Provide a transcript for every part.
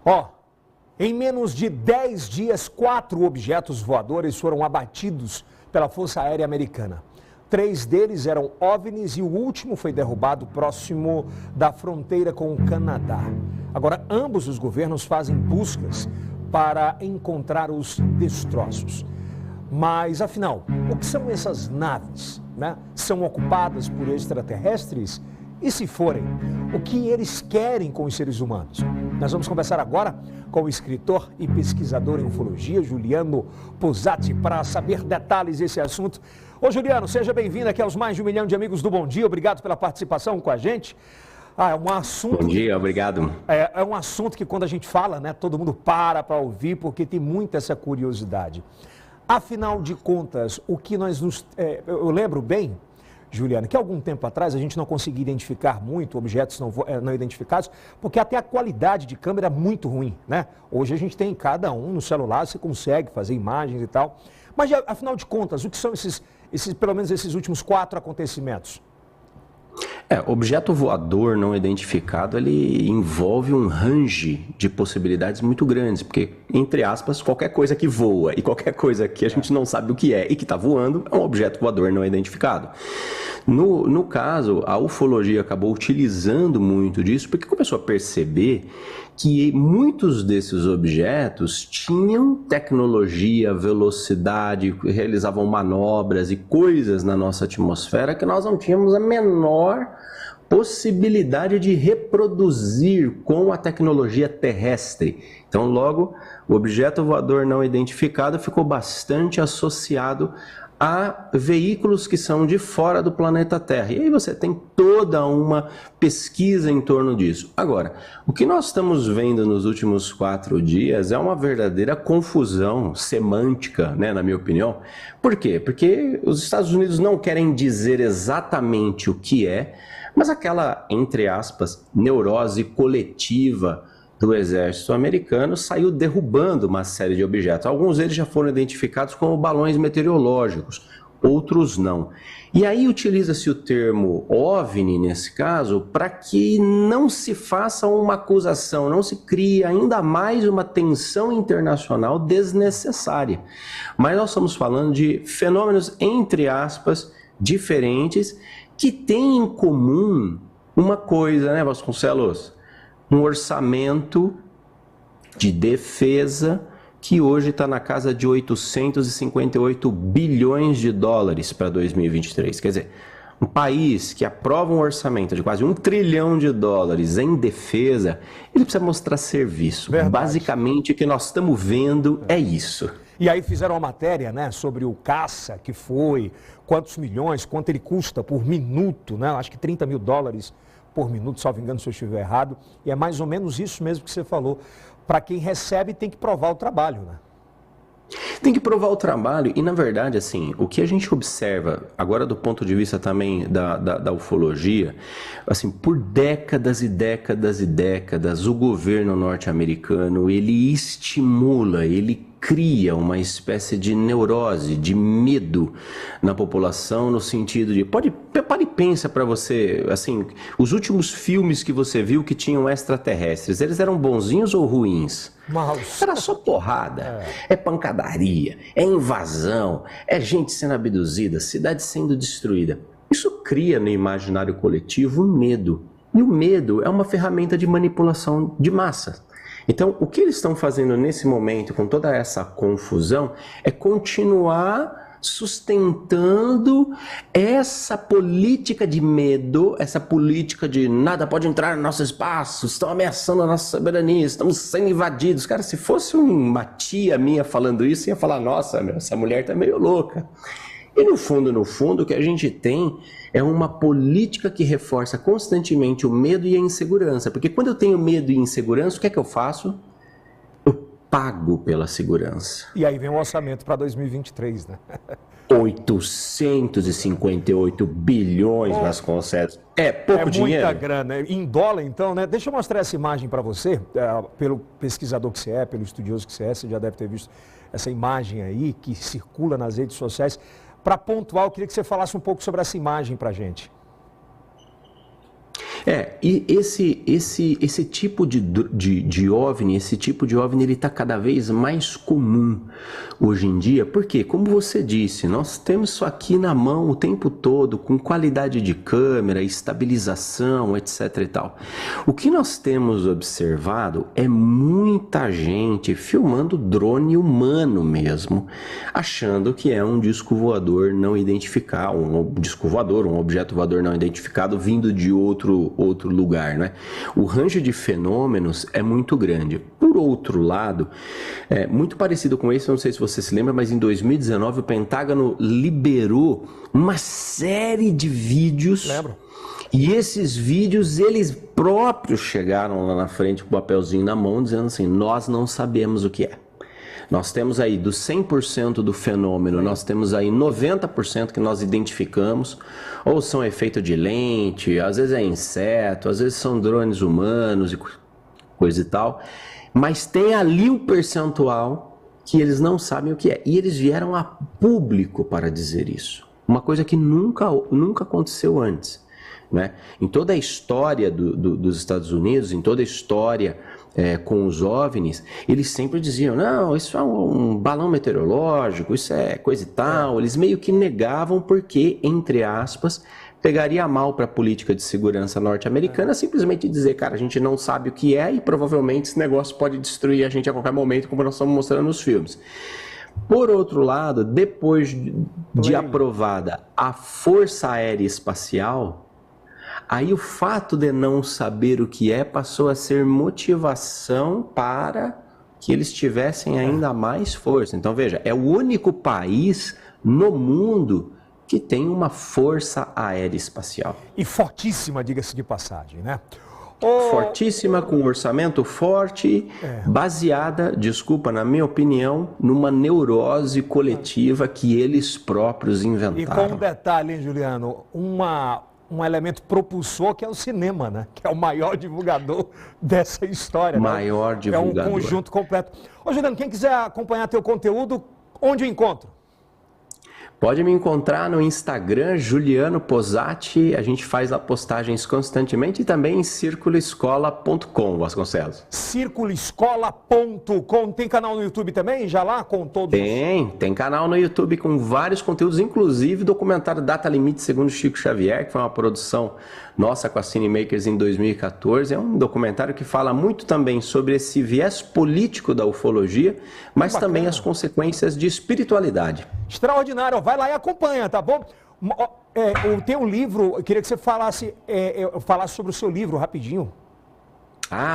Ó, em menos de 10 dias, 4 objetos voadores foram abatidos pela Força Aérea Americana. 3 deles eram OVNIs e o último foi derrubado próximo da fronteira com o Canadá. Agora, ambos os governos fazem buscas para encontrar os destroços. Mas, afinal, o que são essas naves, né? São ocupadas por extraterrestres? E se forem, o que eles querem com os seres humanos? Nós vamos conversar agora com o escritor e pesquisador em ufologia, Juliano Posati, para saber detalhes desse assunto. Ô Juliano, seja bem-vindo aqui aos mais de 1 milhão de amigos do Bom Dia. Obrigado pela participação com a gente. É um assunto... Bom dia, obrigado. É um assunto que quando a gente fala, né, todo mundo para ouvir, porque tem muita essa curiosidade. Afinal de contas, o que eu lembro bem, Juliano, que algum tempo atrás a gente não conseguia identificar muito objetos não identificados, porque até a qualidade de câmera é muito ruim, né? Hoje a gente tem cada um no celular, você consegue fazer imagens e tal. Mas, afinal de contas, o que são pelo menos esses últimos 4 acontecimentos? Objeto voador não identificado, ele envolve um range de possibilidades muito grandes, porque, entre aspas, qualquer coisa que voa e qualquer coisa que a gente não sabe o que é e que está voando é um objeto voador não identificado. No caso, a ufologia acabou utilizando muito disso porque começou a perceber que muitos desses objetos tinham tecnologia, velocidade, realizavam manobras e coisas na nossa atmosfera que nós não tínhamos a menor possibilidade de reproduzir com a tecnologia terrestre. Então, logo, o objeto voador não identificado ficou bastante associado a veículos que são de fora do planeta Terra. E aí você tem toda uma pesquisa em torno disso. Agora, o que nós estamos vendo nos últimos 4 dias é uma verdadeira confusão semântica, né, na minha opinião. Por quê? Porque os Estados Unidos não querem dizer exatamente o que é, mas aquela, entre aspas, neurose coletiva do exército americano saiu derrubando uma série de objetos. Alguns deles já foram identificados como balões meteorológicos, outros não. E aí utiliza-se o termo OVNI, nesse caso, para que não se faça uma acusação, não se crie ainda mais uma tensão internacional desnecessária. Mas nós estamos falando de fenômenos, entre aspas, diferentes, que têm em comum uma coisa, né, Vasconcelos? Um orçamento de defesa que hoje está na casa de 858 bilhões de dólares para 2023. Quer dizer, um país que aprova um orçamento de quase 1 trilhão de dólares em defesa, ele precisa mostrar serviço. Verdade. Basicamente, o que nós estamos vendo é isso. E aí fizeram uma matéria, né, sobre o caça que foi, quantos milhões, quanto ele custa por minuto, né? Acho que 30 mil dólares por minuto, salvo engano, se eu estiver errado. E é mais ou menos isso mesmo que você falou. Para quem recebe, tem que provar o trabalho, né? Tem que provar o trabalho e, na verdade, assim, o que a gente observa, agora do ponto de vista também da ufologia, assim, por décadas e décadas e décadas, o governo norte-americano, ele estimula, ele cria uma espécie de neurose, de medo na população, no sentido de... Pare e pensa para você, assim, os últimos filmes que você viu que tinham extraterrestres, eles eram bonzinhos ou ruins? Mouse. Era só porrada, é pancadaria, é invasão, é gente sendo abduzida, cidade sendo destruída. Isso cria no imaginário coletivo um medo. E o medo é uma ferramenta de manipulação de massa. Então, o que eles estão fazendo nesse momento, com toda essa confusão, é continuar sustentando essa política de medo, essa política de nada pode entrar no nosso espaço, estão ameaçando a nossa soberania, estamos sendo invadidos. Cara, se fosse uma tia minha falando isso, ia falar, nossa, essa mulher tá meio louca. E no fundo, o que a gente tem é uma política que reforça constantemente o medo e a insegurança. Porque quando eu tenho medo e insegurança, o que é que eu faço? Eu pago pela segurança. E aí vem o orçamento para 2023, né? 858 bilhões, Vasconcelos. É pouco dinheiro. É muita grana. Em dólar, então, né? Deixa eu mostrar essa imagem para você. Pelo pesquisador que você é, pelo estudioso que você já deve ter visto essa imagem aí, que circula nas redes sociais. Para pontuar, eu queria que você falasse um pouco sobre essa imagem para a gente. E esse tipo de OVNI, ele está cada vez mais comum hoje em dia, porque, como você disse, nós temos isso aqui na mão o tempo todo, com qualidade de câmera, estabilização, etc e tal. O que nós temos observado é muita gente filmando drone humano mesmo, achando que é um disco voador não identificado, um disco voador, um objeto voador não identificado vindo de outro lugar, né? O range de fenômenos é muito grande. Por outro lado, muito parecido com esse, não sei se você se lembra, mas em 2019 o Pentágono liberou uma série de vídeos. Lembro. E esses vídeos, eles próprios chegaram lá na frente com o papelzinho na mão, dizendo assim, nós não sabemos o que é. Nós temos aí, dos 100% do fenômeno, nós temos aí 90% que nós identificamos, ou são efeito de lente, às vezes é inseto, às vezes são drones humanos e coisa e tal, mas tem ali um percentual que eles não sabem o que é. E eles vieram a público para dizer isso. Uma coisa que nunca aconteceu antes, né? Em toda a história dos Estados Unidos, em toda a história com os OVNIs, eles sempre diziam, não, isso é um balão meteorológico, isso é coisa e tal. Eles meio que negavam porque, entre aspas, pegaria mal para a política de segurança norte-americana simplesmente dizer, cara, a gente não sabe o que é e provavelmente esse negócio pode destruir a gente a qualquer momento, como nós estamos mostrando nos filmes. Por outro lado, depois de aprovada a Força Aérea Espacial, aí o fato de não saber o que é passou a ser motivação para que eles tivessem ainda mais força. Então veja, é o único país no mundo que tem uma força aérea espacial. E fortíssima, diga-se de passagem, né? Fortíssima, com um orçamento forte, baseada, desculpa, na minha opinião, numa neurose coletiva que eles próprios inventaram. E com um detalhe, hein, Juliano, um elemento propulsor que é o cinema, né? Que é o maior divulgador dessa história. Maior divulgador. É um conjunto completo. Ô, Juliano, quem quiser acompanhar teu conteúdo, onde eu encontro? Pode me encontrar no Instagram, Juliano Posati. A gente faz lá postagens constantemente e também em circuloescola.com, Vasconcelos. Circuloescola.com. Tem canal no YouTube também, já lá, com todos? Tem canal no YouTube com vários conteúdos, inclusive documentário Data Limite segundo Chico Xavier, que foi uma produção nossa com a Cinemakers em 2014. É um documentário que fala muito também sobre esse viés político da ufologia, mas também as consequências de espiritualidade. Extraordinário, vai lá e acompanha, tá bom? O teu livro, eu queria que você falasse sobre o seu livro rapidinho.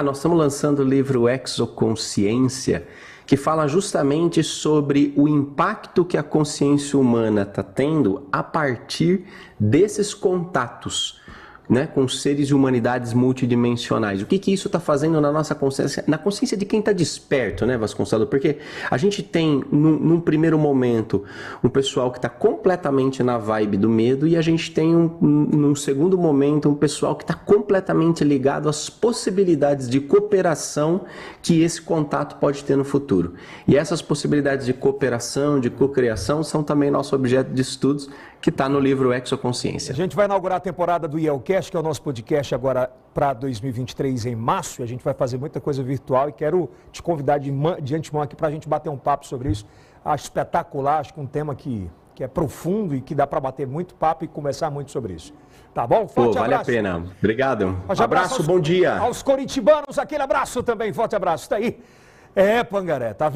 Nós estamos lançando o livro Exoconsciência, que fala justamente sobre o impacto que a consciência humana está tendo a partir desses contatos, né, com seres e humanidades multidimensionais. O que isso está fazendo na nossa consciência, na consciência de quem está desperto, né, Vasconcelos? Porque a gente tem, num primeiro momento, um pessoal que está completamente na vibe do medo e a gente tem, num segundo momento, um pessoal que está completamente ligado às possibilidades de cooperação que esse contato pode ter no futuro. E essas possibilidades de cooperação, de cocriação, são também nosso objeto de estudos, que está no livro Exoconsciência. A gente vai inaugurar a temporada do IELcast, que é o nosso podcast agora para 2023 em março, e a gente vai fazer muita coisa virtual e quero te convidar de antemão aqui para a gente bater um papo sobre isso. Acho espetacular, acho que um tema que é profundo e que dá para bater muito papo e conversar muito sobre isso. Tá bom? Forte vale abraço. A pena. Obrigado. Abraço, bom dia. Aos coritibanos, aquele abraço também, forte abraço. Está aí. Pangaré, tá vendo?